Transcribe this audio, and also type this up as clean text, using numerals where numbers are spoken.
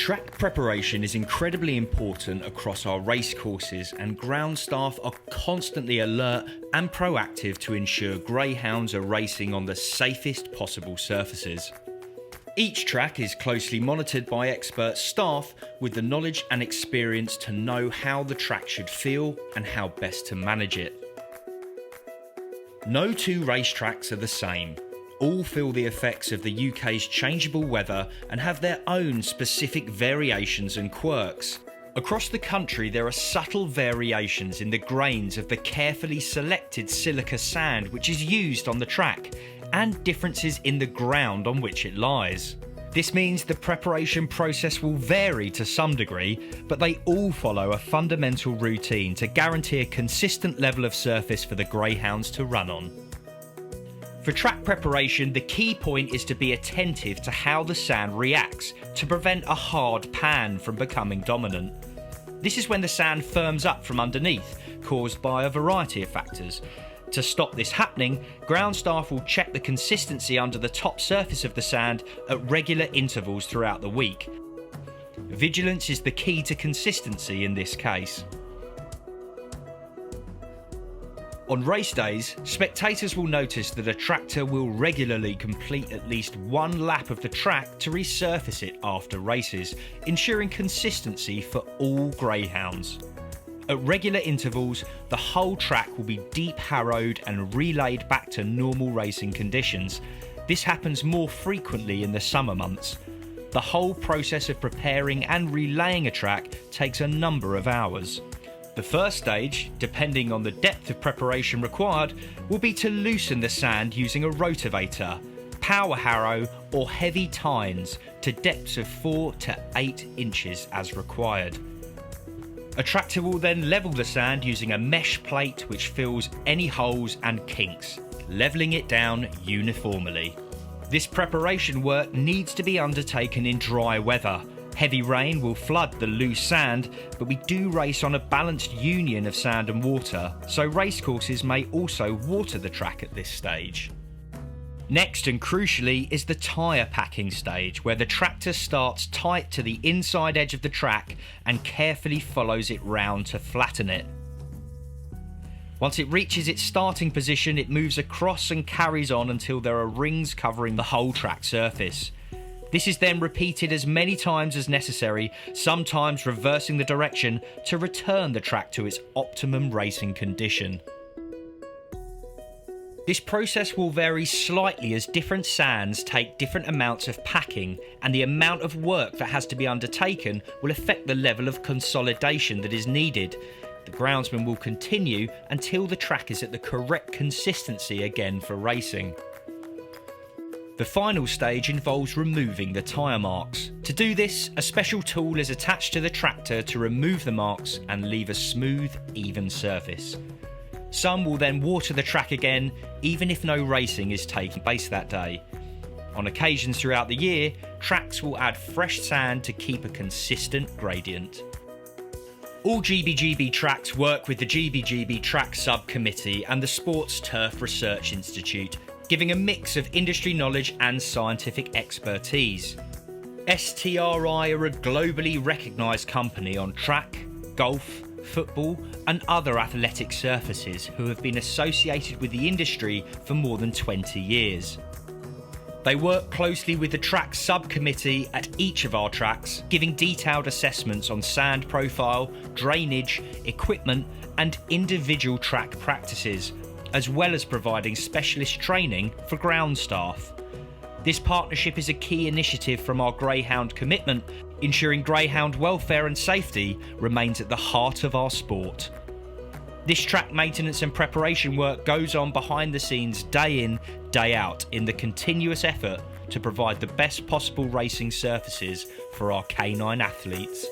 Track preparation is incredibly important across our race courses, and ground staff are constantly alert and proactive to ensure greyhounds are racing on the safest possible surfaces. Each track is closely monitored by expert staff with the knowledge and experience to know how the track should feel and how best to manage it. No two racetracks are the same. All feel the effects of the UK's changeable weather and have their own specific variations and quirks. Across the country, there are subtle variations in the grains of the carefully selected silica sand which is used on the track, and differences in the ground on which it lies. This means the preparation process will vary to some degree, but they all follow a fundamental routine to guarantee a consistent level of surface for the greyhounds to run on. For track preparation, the key point is to be attentive to how the sand reacts to prevent a hard pan from becoming dominant. This is when the sand firms up from underneath, caused by a variety of factors. To stop this happening, ground staff will check the consistency under the top surface of the sand at regular intervals throughout the week. Vigilance is the key to consistency in this case. On race days, spectators will notice that a tractor will regularly complete at least one lap of the track to resurface it after races, ensuring consistency for all greyhounds. At regular intervals, the whole track will be deep harrowed and relayed back to normal racing conditions. This happens more frequently in the summer months. The whole process of preparing and relaying a track takes a number of hours. The first stage, depending on the depth of preparation required, will be to loosen the sand using a rotavator, power harrow or heavy tines to depths of 4 to 8 inches as required. A tractor will then level the sand using a mesh plate which fills any holes and kinks, levelling it down uniformly. This preparation work needs to be undertaken in dry weather. Heavy rain will flood the loose sand, but we do race on a balanced union of sand and water, so racecourses may also water the track at this stage. Next, and crucially, is the tyre packing stage, where the tractor starts tight to the inside edge of the track and carefully follows it round to flatten it. Once it reaches its starting position, it moves across and carries on until there are rings covering the whole track surface. This is then repeated as many times as necessary, sometimes reversing the direction to return the track to its optimum racing condition. This process will vary slightly as different sands take different amounts of packing, and the amount of work that has to be undertaken will affect the level of consolidation that is needed. The groundsman will continue until the track is at the correct consistency again for racing. The final stage involves removing the tyre marks. To do this, a special tool is attached to the tractor to remove the marks and leave a smooth, even surface. Some will then water the track again, even if no racing is taking place that day. On occasions throughout the year, tracks will add fresh sand to keep a consistent gradient. All GBGB tracks work with the GBGB Track Subcommittee and the Sports Turf Research Institute, giving a mix of industry knowledge and scientific expertise. STRI are a globally recognised company on track, golf, football and other athletic surfaces who have been associated with the industry for more than 20 years. They work closely with the track subcommittee at each of our tracks, giving detailed assessments on sand profile, drainage, equipment and individual track practices, as well as providing specialist training for ground staff. This partnership is a key initiative from our greyhound commitment, ensuring greyhound welfare and safety remains at the heart of our sport. This track maintenance and preparation work goes on behind the scenes day in, day out in the continuous effort to provide the best possible racing surfaces for our canine athletes.